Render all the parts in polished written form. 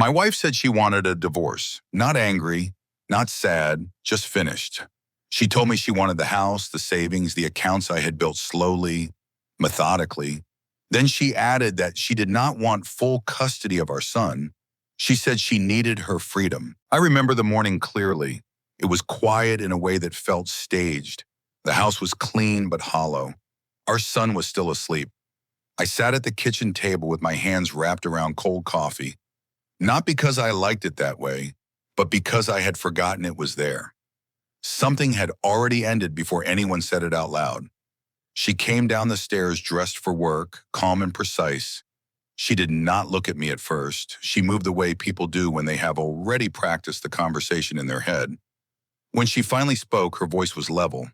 My wife said she wanted a divorce. Not angry, not sad, just finished. She told me she wanted the house, the savings, the accounts I had built slowly, methodically. Then she added that she did not want full custody of our son. She said she needed her freedom. I remember the morning clearly. It was quiet in a way that felt staged. The house was clean but hollow. Our son was still asleep. I sat at the kitchen table with my hands wrapped around cold coffee. Not because I liked it that way, but because I had forgotten it was there. Something had already ended before anyone said it out loud. She came down the stairs dressed for work, calm and precise. She did not look at me at first. She moved the way people do when they have already practiced the conversation in their head. When she finally spoke, her voice was level.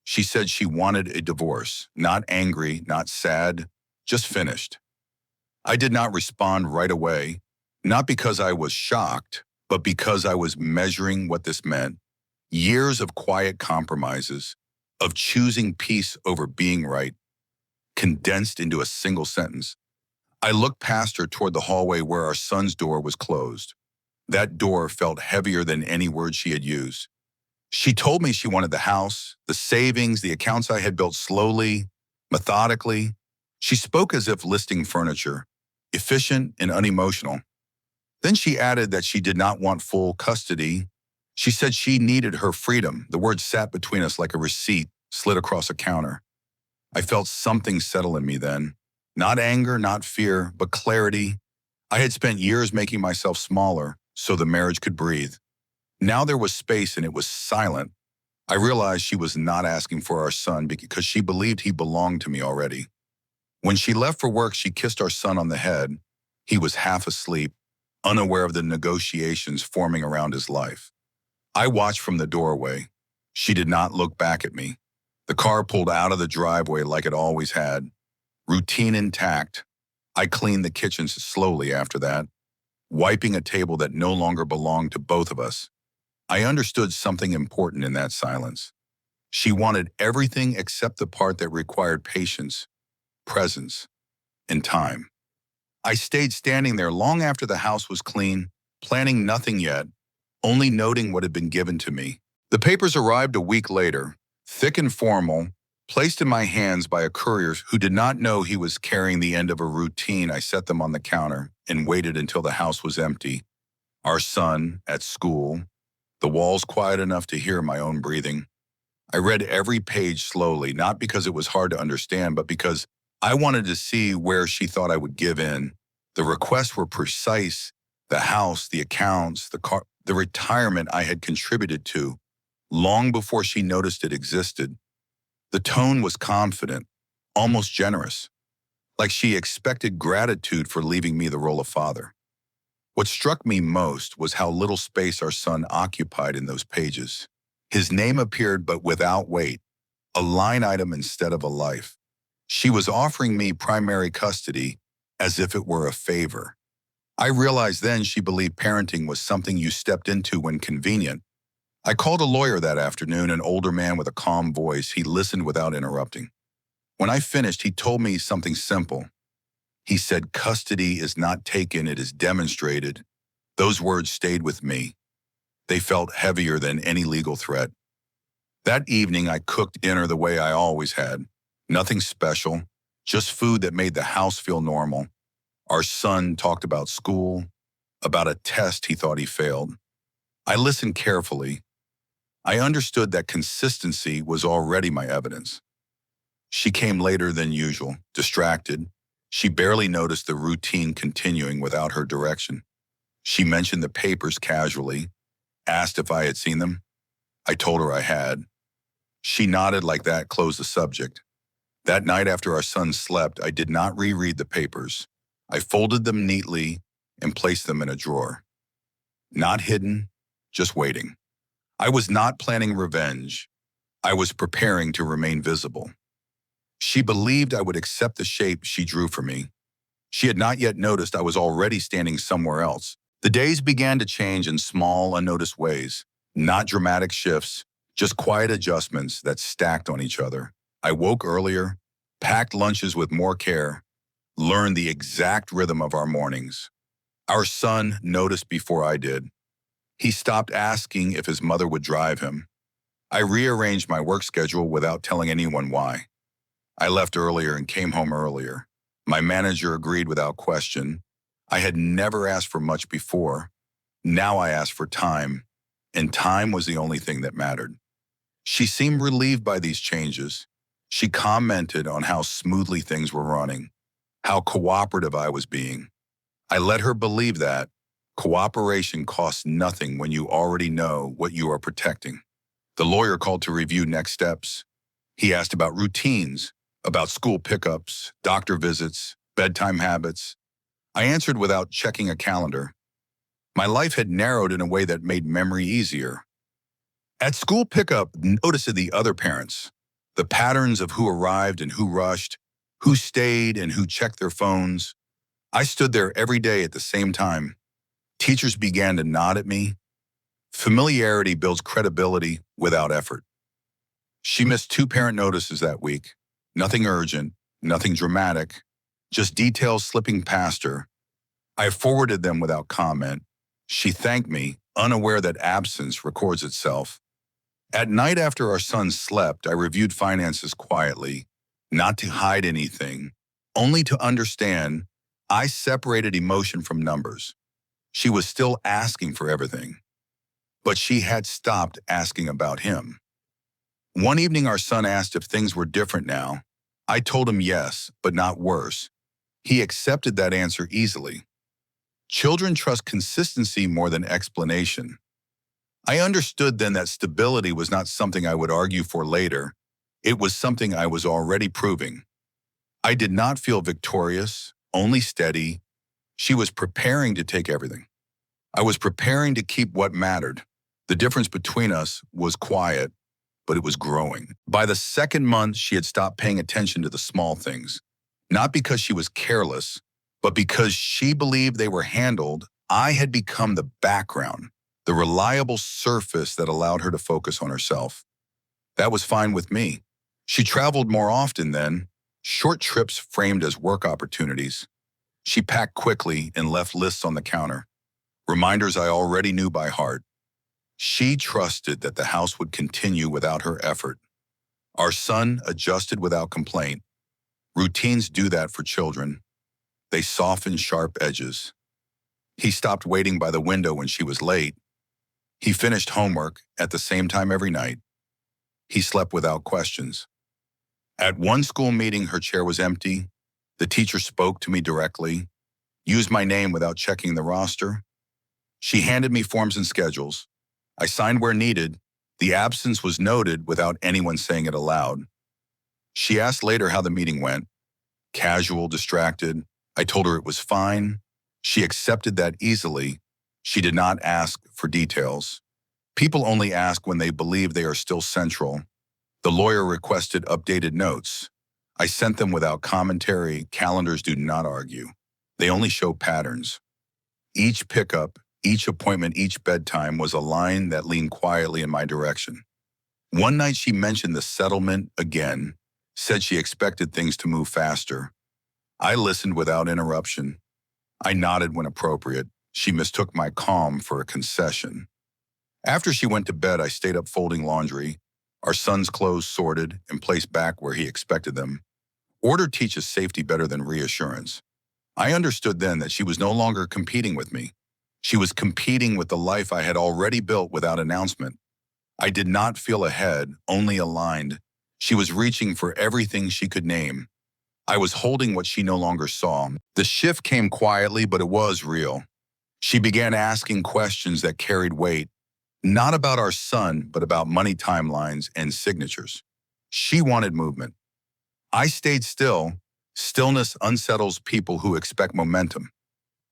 She said she wanted a divorce, not angry, not sad, just finished. I did not respond right away, not because I was shocked, but because I was measuring what this meant. Years of quiet compromises, of choosing peace over being right, condensed into a single sentence. I looked past her toward the hallway where our son's door was closed. That door felt heavier than any word she had used. She told me she wanted the house, the savings, the accounts I had built slowly, methodically. She spoke as if listing furniture, efficient and unemotional. Then she added that she did not want full custody. She said she needed her freedom. The words sat between us like a receipt slid across a counter. I felt something settle in me then. Not anger, not fear, but clarity. I had spent years making myself smaller so the marriage could breathe. Now there was space and it was silent. I realized she was not asking for our son because she believed he belonged to me already. When she left for work, she kissed our son on the head. He was half asleep, unaware of the negotiations forming around his life. I watched from the doorway. She did not look back at me. The car pulled out of the driveway like it always had. Routine intact. I cleaned the kitchen slowly after that, wiping a table that no longer belonged to both of us. I understood something important in that silence. She wanted everything except the part that required patience, presence, and time. I stayed standing there long after the house was clean, planning nothing yet, only noting what had been given to me. The papers arrived a week later, thick and formal, placed in my hands by a courier who did not know he was carrying the end of a routine. I set them on the counter and waited until the house was empty. Our son at school, the walls quiet enough to hear my own breathing. I read every page slowly, not because it was hard to understand, but because I wanted to see where she thought I would give in. The requests were precise. The house, the accounts, the car, the retirement I had contributed to, long before she noticed it existed. The tone was confident, almost generous, like she expected gratitude for leaving me the role of father. What struck me most was how little space our son occupied in those pages. His name appeared but without weight, a line item instead of a life. She was offering me primary custody as if it were a favor. I realized then she believed parenting was something you stepped into when convenient. I called a lawyer that afternoon, an older man with a calm voice. He listened without interrupting. When I finished, he told me something simple. He said, "Custody is not taken, it is demonstrated." Those words stayed with me. They felt heavier than any legal threat. That evening, I cooked dinner the way I always had. Nothing special, just food that made the house feel normal. Our son talked about school, about a test he thought he failed. I listened carefully. I understood that consistency was already my evidence. She came later than usual, distracted. She barely noticed the routine continuing without her direction. She mentioned the papers casually, asked if I had seen them. I told her I had. She nodded like that closed the subject. That night after our son slept, I did not reread the papers. I folded them neatly and placed them in a drawer. Not hidden, just waiting. I was not planning revenge. I was preparing to remain visible. She believed I would accept the shape she drew for me. She had not yet noticed I was already standing somewhere else. The days began to change in small, unnoticed ways. Not dramatic shifts, just quiet adjustments that stacked on each other. I woke earlier, packed lunches with more care, learned the exact rhythm of our mornings. Our son noticed before I did. He stopped asking if his mother would drive him. I rearranged my work schedule without telling anyone why. I left earlier and came home earlier. My manager agreed without question. I had never asked for much before. Now I asked for time, and time was the only thing that mattered. She seemed relieved by these changes. She commented on how smoothly things were running, how cooperative I was being. I let her believe that cooperation costs nothing when you already know what you are protecting. The lawyer called to review next steps. He asked about routines, about school pickups, doctor visits, bedtime habits. I answered without checking a calendar. My life had narrowed in a way that made memory easier. At school pickup, notice of the other parents, the patterns of who arrived and who rushed, who stayed and who checked their phones. I stood there every day at the same time. Teachers began to nod at me. Familiarity builds credibility without effort. She missed 2 parent notices that week. Nothing urgent, nothing dramatic, just details slipping past her. I forwarded them without comment. She thanked me, unaware that absence records itself. At night after our son slept, I reviewed finances quietly, not to hide anything, only to understand. I separated emotion from numbers. She was still asking for everything, but she had stopped asking about him. One evening, our son asked if things were different now. I told him yes, but not worse. He accepted that answer easily. Children trust consistency more than explanation. I understood then that stability was not something I would argue for later. It was something I was already proving. I did not feel victorious, only steady. She was preparing to take everything. I was preparing to keep what mattered. The difference between us was quiet, but it was growing. By the second month, she had stopped paying attention to the small things, not because she was careless, but because she believed they were handled. I had become the background, the reliable surface that allowed her to focus on herself. That was fine with me. She traveled more often then, short trips framed as work opportunities. She packed quickly and left lists on the counter, reminders I already knew by heart. She trusted that the house would continue without her effort. Our son adjusted without complaint. Routines do that for children. They soften sharp edges. He stopped waiting by the window when she was late. He finished homework at the same time every night. He slept without questions. At one school meeting, her chair was empty. The teacher spoke to me directly, used my name without checking the roster. She handed me forms and schedules. I signed where needed. The absence was noted without anyone saying it aloud. She asked later how the meeting went. Casual, distracted. I told her it was fine. She accepted that easily. She did not ask for details. People only ask when they believe they are still central. The lawyer requested updated notes. I sent them without commentary. Calendars do not argue. They only show patterns. Each pickup, each appointment, each bedtime was a line that leaned quietly in my direction. One night she mentioned the settlement again, said she expected things to move faster. I listened without interruption. I nodded when appropriate. She mistook my calm for a concession. After she went to bed, I stayed up folding laundry, our son's clothes sorted and placed back where he expected them. Order teaches safety better than reassurance. I understood then that she was no longer competing with me. She was competing with the life I had already built without announcement. I did not feel ahead, only aligned. She was reaching for everything she could name. I was holding what she no longer saw. The shift came quietly, but it was real. She began asking questions that carried weight, not about our son, but about money timelines and signatures. She wanted movement. I stayed still. Stillness unsettles people who expect momentum.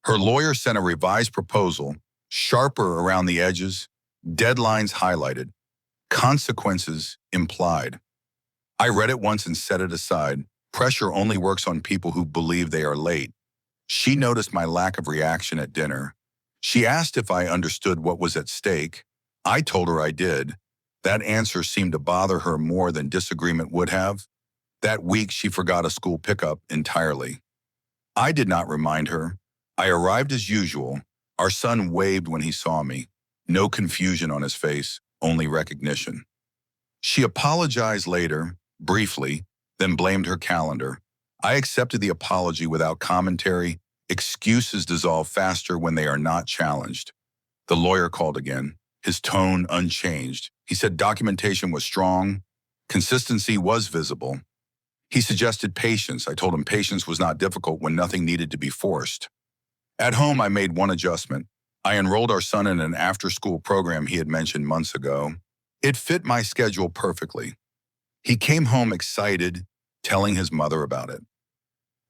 Her lawyer sent a revised proposal, sharper around the edges, deadlines highlighted, consequences implied. I read it once and set it aside. Pressure only works on people who believe they are late. She noticed my lack of reaction at dinner. She asked if I understood what was at stake. I told her I did. That answer seemed to bother her more than disagreement would have. That week, she forgot a school pickup entirely. I did not remind her. I arrived as usual. Our son waved when he saw me. No confusion on his face, only recognition. She apologized later, briefly, then blamed her calendar. I accepted the apology without commentary. Excuses dissolve faster when they are not challenged. The lawyer called again, his tone unchanged. He said documentation was strong, consistency was visible. He suggested patience. I told him patience was not difficult when nothing needed to be forced. At home, I made one adjustment. I enrolled our son in an after-school program he had mentioned months ago. It fit my schedule perfectly. He came home excited, telling his mother about it.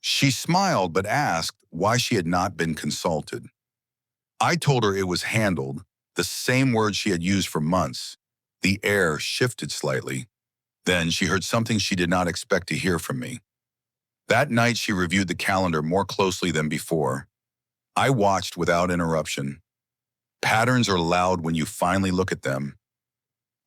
She smiled but asked why she had not been consulted. I told her it was handled, the same word she had used for months. The air shifted slightly. Then she heard something she did not expect to hear from me. That night, she reviewed the calendar more closely than before. I watched without interruption. Patterns are loud when you finally look at them.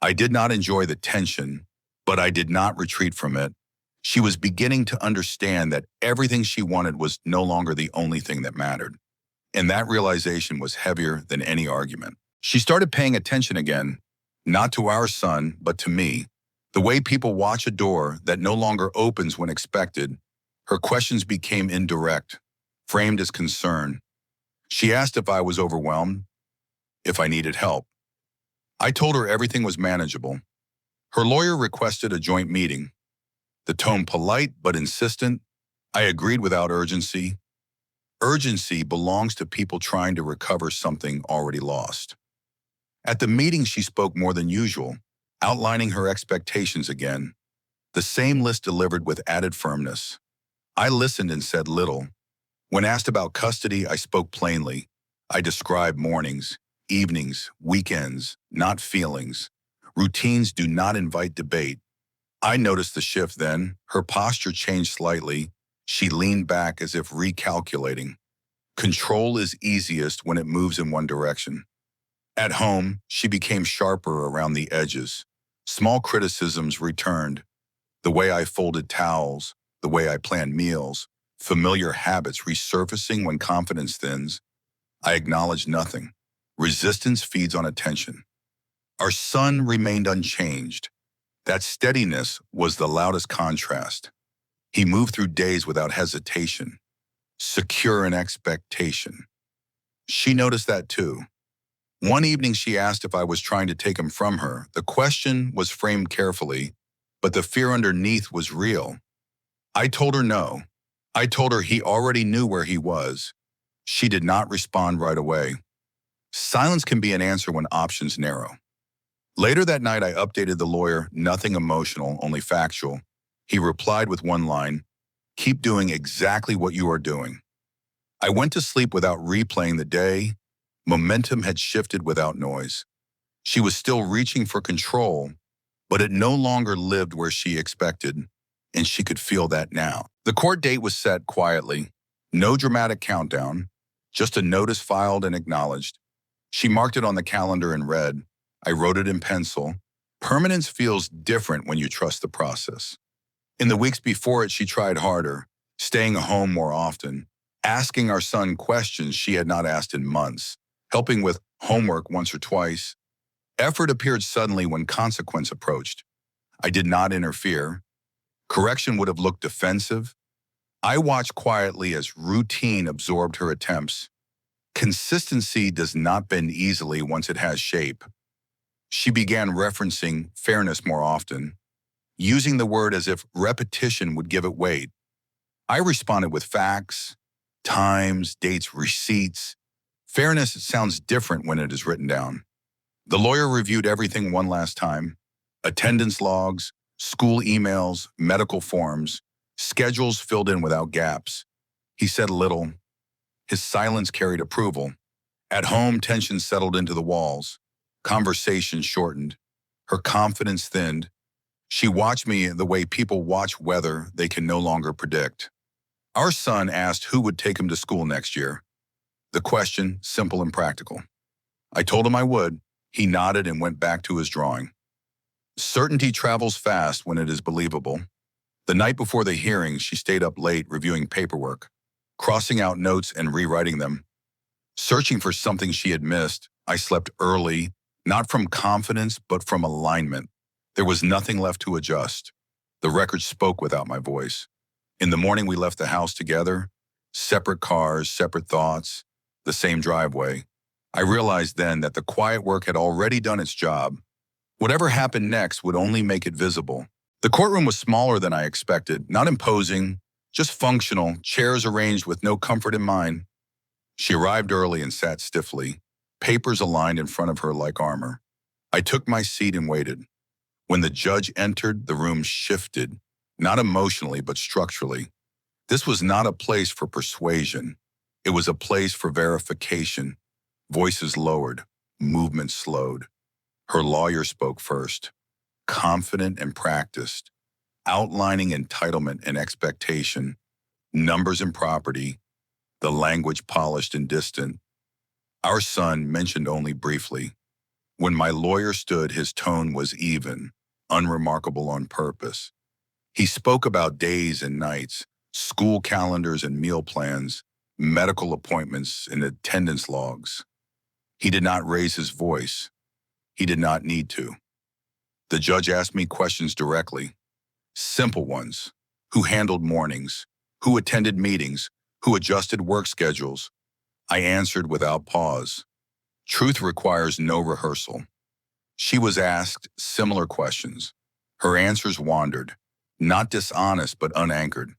I did not enjoy the tension, but I did not retreat from it. She was beginning to understand that everything she wanted was no longer the only thing that mattered. And that realization was heavier than any argument. She started paying attention again, not to our son, but to me. The way people watch a door that no longer opens when expected. Her questions became indirect, framed as concern. She asked if I was overwhelmed, if I needed help. I told her everything was manageable. Her lawyer requested a joint meeting. The tone polite but insistent. I agreed without urgency. Urgency belongs to people trying to recover something already lost. At the meeting, she spoke more than usual, outlining her expectations again. The same list delivered with added firmness. I listened and said little. When asked about custody, I spoke plainly. I described mornings, evenings, weekends, not feelings. Routines do not invite debate. I noticed the shift then. Her posture changed slightly. She leaned back as if recalculating. Control is easiest when it moves in one direction. At home, she became sharper around the edges. Small criticisms returned. The way I folded towels, the way I planned meals, familiar habits resurfacing when confidence thins. I acknowledged nothing. Resistance feeds on attention. Our son remained unchanged. That steadiness was the loudest contrast. He moved through days without hesitation, secure in expectation. She noticed that too. One evening she asked if I was trying to take him from her. The question was framed carefully, but the fear underneath was real. I told her no. I told her he already knew where he was. She did not respond right away. Silence can be an answer when options narrow. Later that night, I updated the lawyer, nothing emotional, only factual. He replied with one line, "Keep doing exactly what you are doing." I went to sleep without replaying the day. Momentum had shifted without noise. She was still reaching for control, but it no longer lived where she expected, and she could feel that now. The court date was set quietly. No dramatic countdown, just a notice filed and acknowledged. She marked it on the calendar in red. I wrote it in pencil. Permanence feels different when you trust the process. In the weeks before it, she tried harder, staying home more often, asking our son questions she had not asked in months, helping with homework once or twice. Effort appeared suddenly when consequence approached. I did not interfere. Correction would have looked defensive. I watched quietly as routine absorbed her attempts. Consistency does not bend easily once it has shape. She began referencing fairness more often, using the word as if repetition would give it weight. I responded with facts, times, dates, receipts. Fairness sounds different when it is written down. The lawyer reviewed everything one last time. Attendance logs, school emails, medical forms, schedules filled in without gaps. He said little. His silence carried approval. At home, tension settled into the walls. Conversation shortened. Her confidence thinned. She watched me the way people watch weather they can no longer predict. Our son asked who would take him to school next year. The question, simple and practical. I told him I would. He nodded and went back to his drawing. Certainty travels fast when it is believable. The night before the hearing, she stayed up late reviewing paperwork. crossing out notes and rewriting them. Searching for something she had missed, I slept early, not from confidence, but from alignment. There was nothing left to adjust. The record spoke without my voice. In the morning, we left the house together, separate cars, separate thoughts, the same driveway. I realized then that the quiet work had already done its job. Whatever happened next would only make it visible. The courtroom was smaller than I expected, not imposing, just functional, chairs arranged with no comfort in mind. She arrived early and sat stiffly, papers aligned in front of her like armor. I took my seat and waited. When the judge entered, the room shifted, not emotionally but structurally. This was not a place for persuasion. It was a place for verification. Voices lowered, movement slowed. Her lawyer spoke first, confident and practiced, outlining entitlement and expectation, numbers and property, the language polished and distant. Our son mentioned only briefly. When my lawyer stood, his tone was even, unremarkable on purpose. He spoke about days and nights, school calendars and meal plans, medical appointments and attendance logs. He did not raise his voice. He did not need to. The judge asked me questions directly, simple ones. Who handled mornings? Who attended meetings? Who adjusted work schedules? I answered without pause. Truth requires no rehearsal. She was asked similar questions. Her answers wandered, not dishonest but unanchored.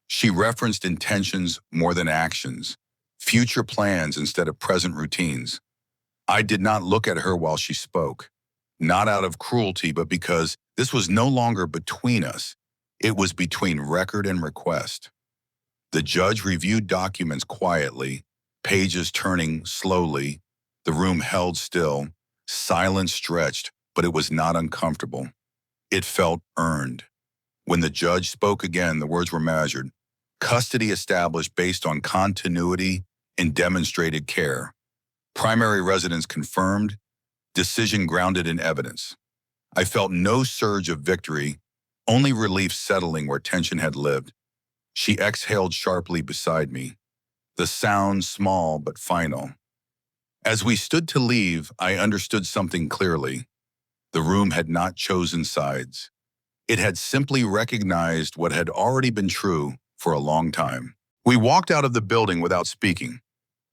She referenced intentions more than actions, future plans instead of present routines. I did not look at her while she spoke, not out of cruelty, but because this was no longer between us. It was between record and request. The judge reviewed documents quietly, pages turning slowly. The room held still, silence stretched, but it was not uncomfortable. It felt earned. When the judge spoke again, the words were measured. Custody established based on continuity and demonstrated care. Primary residence confirmed, decision grounded in evidence. I felt no surge of victory, only relief settling where tension had lived. She exhaled sharply beside me, the sound small but final. As we stood to leave, I understood something clearly. The room had not chosen sides. It had simply recognized what had already been true for a long time. We walked out of the building without speaking.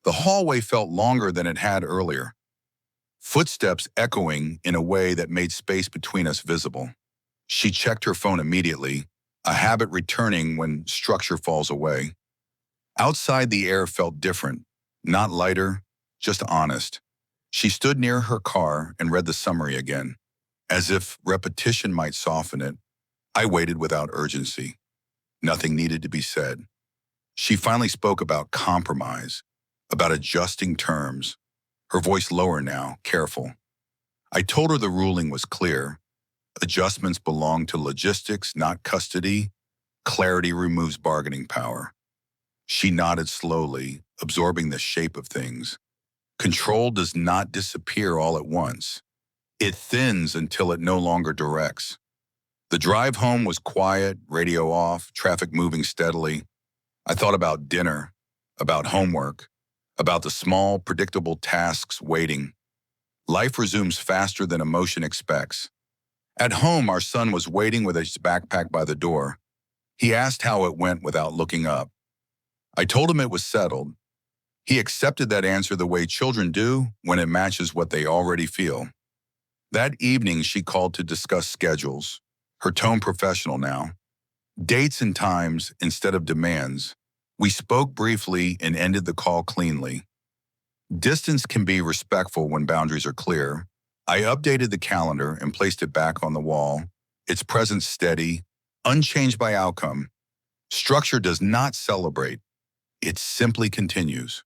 The hallway felt longer than it had earlier, footsteps echoing in a way that made space between us visible. She checked her phone immediately, a habit returning when structure falls away. Outside, the air felt different, not lighter, just honest. She stood near her car and read the summary again, as if repetition might soften it. I waited without urgency. Nothing needed to be said. She finally spoke about compromise, about adjusting terms, her voice lower now, careful. I told her the ruling was clear. Adjustments belong to logistics, not custody. Clarity removes bargaining power. She nodded slowly, absorbing the shape of things. Control does not disappear all at once. It thins until it no longer directs. The drive home was quiet, radio off, traffic moving steadily. I thought about dinner, about homework, about the small, predictable tasks waiting. Life resumes faster than emotion expects. At home, our son was waiting with his backpack by the door. He asked how it went without looking up. I told him it was settled. He accepted that answer the way children do when it matches what they already feel. That evening, she called to discuss schedules, her tone professional now. Dates and times instead of demands. We spoke briefly and ended the call cleanly. Distance can be respectful when boundaries are clear. I updated the calendar and placed it back on the wall, its presence steady, unchanged by outcome. Structure does not celebrate. It simply continues.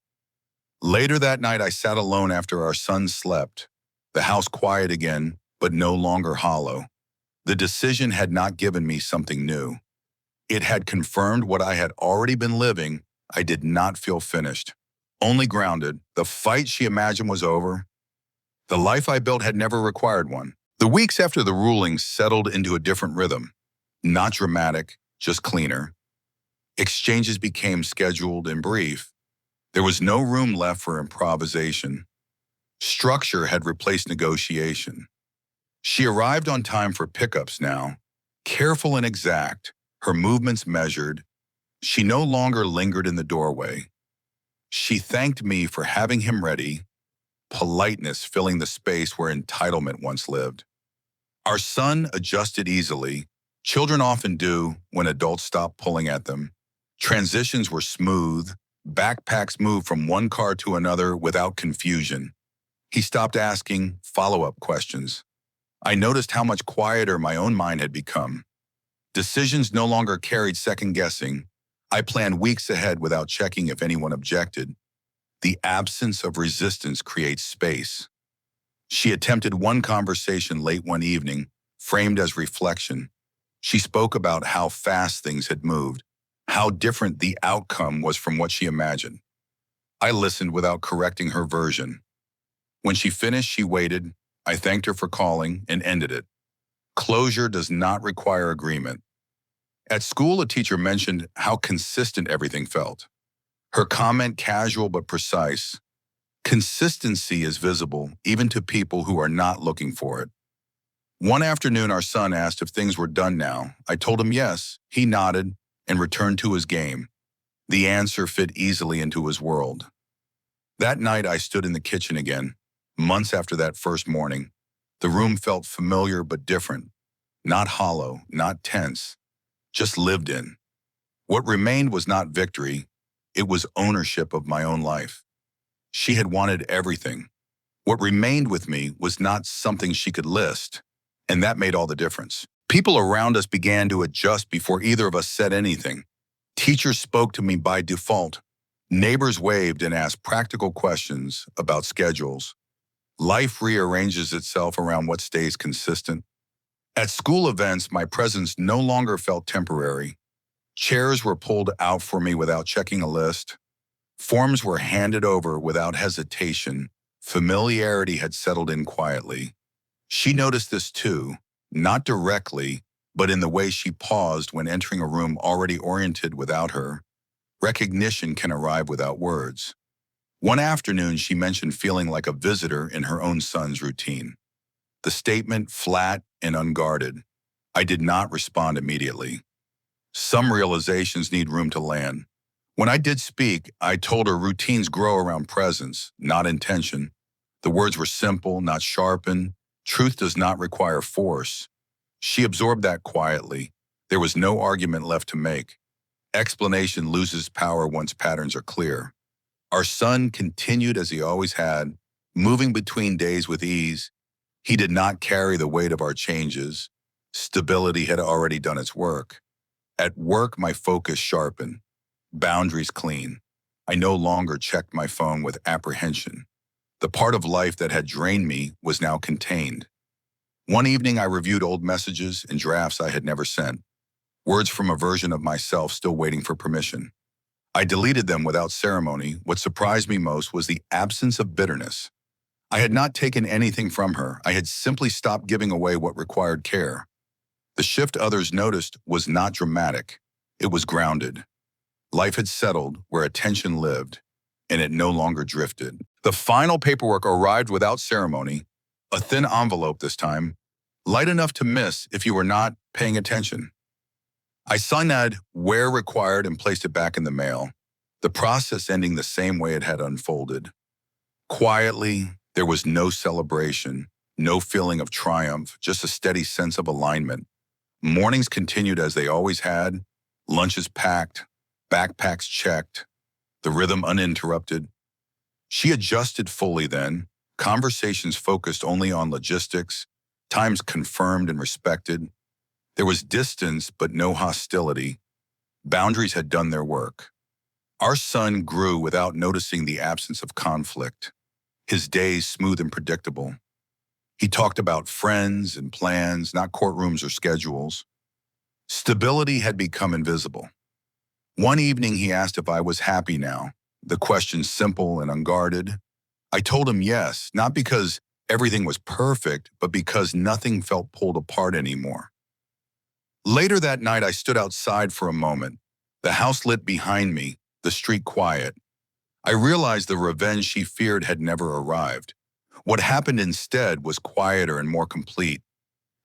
Later that night, I sat alone after our son slept, the house quiet again, but no longer hollow. The decision had not given me something new. It had confirmed what I had already been living. I did not feel finished, only grounded. The fight she imagined was over. The life I built had never required one. The weeks after the ruling settled into a different rhythm. Not dramatic, just cleaner. Exchanges became scheduled and brief. There was no room left for improvisation. Structure had replaced negotiation. She arrived on time for pickups now, careful and exact, her movements measured. She no longer lingered in the doorway. She thanked me for having him ready, politeness filling the space where entitlement once lived. Our son adjusted easily. Children often do when adults stop pulling at them. Transitions were smooth. Backpacks moved from one car to another without confusion. He stopped asking follow-up questions. I noticed how much quieter my own mind had become. Decisions no longer carried second-guessing. I planned weeks ahead without checking if anyone objected. The absence of resistance creates space. She attempted one conversation late one evening, framed as reflection. She spoke about how fast things had moved, how different the outcome was from what she imagined. I listened without correcting her version. When she finished, she waited. I thanked her for calling and ended it. Closure does not require agreement. At school, a teacher mentioned how consistent everything felt. Her comment casual but precise. Consistency is visible even to people who are not looking for it. One afternoon, our son asked if things were done now. I told him yes. He nodded and returned to his game. The answer fit easily into his world. That night, I stood in the kitchen again, months after that first morning. The room felt familiar but different. Not hollow, not tense, just lived in. What remained was not victory. It was ownership of my own life. She had wanted everything. What remained with me was not something she could list, and that made all the difference. People around us began to adjust before either of us said anything. Teachers spoke to me by default. Neighbors waved and asked practical questions about schedules. Life rearranges itself around what stays consistent. At school events, my presence no longer felt temporary. Chairs were pulled out for me without checking a list. Forms were handed over without hesitation. Familiarity had settled in quietly. She noticed this too, not directly, but in the way she paused when entering a room already oriented without her. Recognition can arrive without words. One afternoon, she mentioned feeling like a visitor in her own son's routine. The statement flat and unguarded. I did not respond immediately. Some realizations need room to land. When I did speak, I told her routines grow around presence, not intention. The words were simple, not sharpened. Truth does not require force. She absorbed that quietly. There was no argument left to make. Explanation loses power once patterns are clear. Our son continued as he always had, moving between days with ease. He did not carry the weight of our changes. Stability had already done its work. At work, my focus sharpened. Boundaries clean. I no longer checked my phone with apprehension. The part of life that had drained me was now contained. One evening, I reviewed old messages and drafts I had never sent. Words from a version of myself still waiting for permission. I deleted them without ceremony. What surprised me most was the absence of bitterness. I had not taken anything from her. I had simply stopped giving away what required care. The shift others noticed was not dramatic. It was grounded. Life had settled where attention lived, and it no longer drifted. The final paperwork arrived without ceremony, a thin envelope this time, light enough to miss if you were not paying attention. I signed that where required and placed it back in the mail, the process ending the same way it had unfolded. Quietly, there was no celebration, no feeling of triumph, just a steady sense of alignment. Mornings continued as they always had, lunches packed, backpacks checked, the rhythm uninterrupted. She adjusted fully then, conversations focused only on logistics, times confirmed and respected. There was distance but no hostility. Boundaries had done their work. Our son grew without noticing the absence of conflict. His days smooth and predictable. He talked about friends and plans, not courtrooms or schedules. Stability had become invisible. One evening he asked if I was happy now, the question simple and unguarded. I told him yes, not because everything was perfect, but because nothing felt pulled apart anymore. Later that night, I stood outside for a moment. The house lit behind me, the street quiet. I realized the revenge she feared had never arrived. What happened instead was quieter and more complete.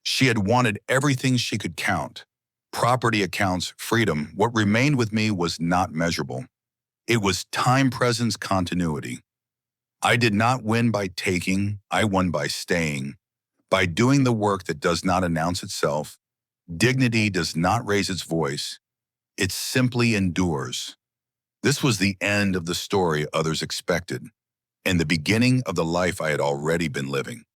She had wanted everything she could count. Property accounts, freedom. What remained with me was not measurable. It was time, presence, continuity. I did not win by taking, I won by staying. By doing the work that does not announce itself, dignity does not raise its voice, it simply endures. This was the end of the story others expected, and the beginning of the life I had already been living.